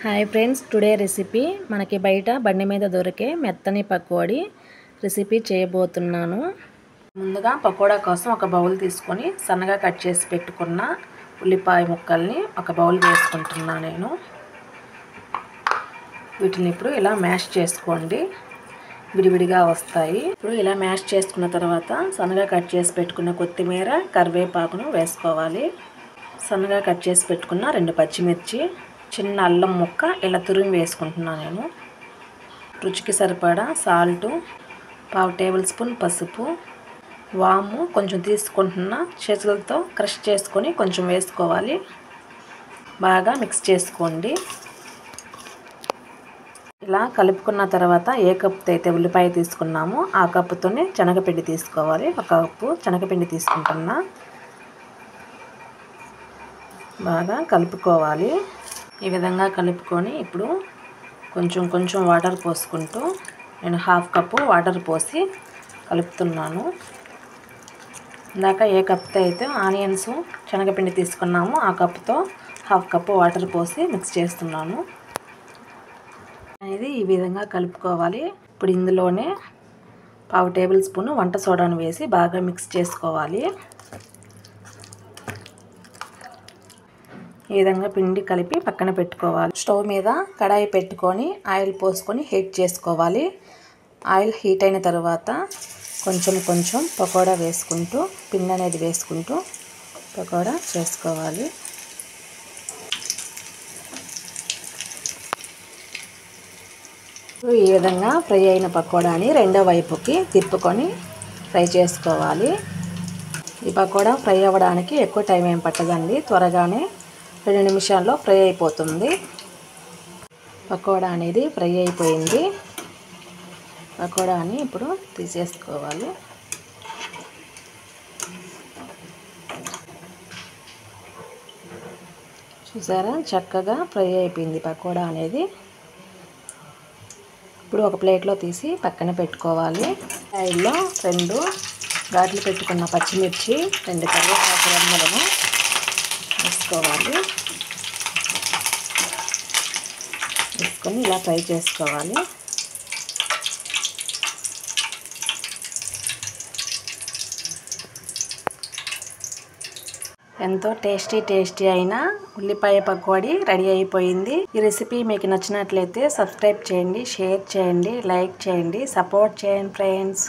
Hi friends, today recipe మనకి బయట బండి మీద దొరికే మెత్తని పకోడీ రెసిపీ చేయబోతున్నాను. ముందుగా పకోడా కోసం ఒక బౌల్ తీసుకొని సన్నగా కట్ చేసి పెట్టుకున్న ఉల్లిపాయ ముక్కల్ని ఒక బౌల్ వేసుకుంటున్నాను నేను. వీటిని ఇప్పుడు ఇలా మ్యాష్ చేసుకోండి, విడివిడిగా వస్తాయి. ఇప్పుడు ఇలా మ్యాష్ చేసుకున్న తర్వాత సన్నగా కట్ చేసి పెట్టుకున్న కొత్తిమీర, కరివేపాకును వేసుకోవాలి. సన్నగా కట్ చేసి పెట్టుకున్న 2 పచ్చిమిర్చి, చిన్న అల్లం ముక్క ఇలా తురిమి వేసుకుంటున్నాను నేను. రుచికి సరిపడా సాల్టు, 1/2 టేబుల్ స్పూన్ పసుపు, వాము కొంచెం తీసుకుంటున్నా, చేతులతో క్రష్ చేసుకొని కొంచెం వేసుకోవాలి. బాగా మిక్స్ చేసుకోండి. ఇలా కలుపుకున్న తర్వాత ఏ కప్పుతో అయితే ఉల్లిపాయ తీసుకున్నామో ఆ కప్పుతోనే శనగపిండి తీసుకోవాలి. 1 కప్పు శనగపిండి తీసుకుంటున్నా. బాగా కలుపుకోవాలి. ఈ విధంగా కలుపుకొని ఇప్పుడు కొంచెం వాటర్ పోసుకుంటూ నేను 1/2 కప్పు వాటర్ పోసి కలుపుతున్నాను. ఇందాక ఏ కప్తో అయితే ఆనియన్స్ శనగపిండి తీసుకున్నామో ఆ కప్పుతో 1/2 కప్పు వాటర్ పోసి మిక్స్ చేస్తున్నాను. అనేది ఈ విధంగా కలుపుకోవాలి. ఇప్పుడు ఇందులోనే 1/2 టేబుల్ స్పూన్ వంట సోడాను వేసి బాగా మిక్స్ చేసుకోవాలి. ఈ విధంగా పిండి కలిపి పక్కన పెట్టుకోవాలి. స్టవ్ మీద కడాయి పెట్టుకొని ఆయిల్ పోసుకొని హీట్ చేసుకోవాలి. ఆయిల్ హీట్ అయిన తర్వాత కొంచెం పకోడా వేసుకుంటూ, పిండి అనేది వేసుకుంటూ పకోడా చేసుకోవాలి. ఈ విధంగా ఫ్రై అయిన పకోడాని రెండో వైపుకి తిప్పుకొని ఫ్రై చేసుకోవాలి. ఈ పకోడా ఫ్రై అవ్వడానికి ఎక్కువ టైం ఏం పట్టదండి, త్వరగానే 2 నిమిషాల్లో ఫ్రై అయిపోతుంది. పకోడా అనేది ఫ్రై అయిపోయింది. పకోడాని ఇప్పుడు తీసేసుకోవాలి. చూసారా, చక్కగా ఫ్రై అయిపోయింది పకోడా అనేది. ఇప్పుడు ఒక ప్లేట్లో తీసి పక్కన పెట్టుకోవాలి. ఆయిల్లో 2 ఘాట్లు పెట్టుకున్న పచ్చిమిర్చి, 2 కరివేపాకు రెమ్మలను వేసుకోవాలి. వేసుకొని ఇలా ఫ్రై చేసుకోవాలి. ఎంతో టేస్టీ అయిన ఉల్లిపాయ పకోడీ రెడీ అయిపోయింది. ఈ రెసిపీ మీకు నచ్చినట్లయితే సబ్స్క్రైబ్ చేయండి, షేర్ చేయండి, లైక్ చేయండి, సపోర్ట్ చేయండి ఫ్రెండ్స్.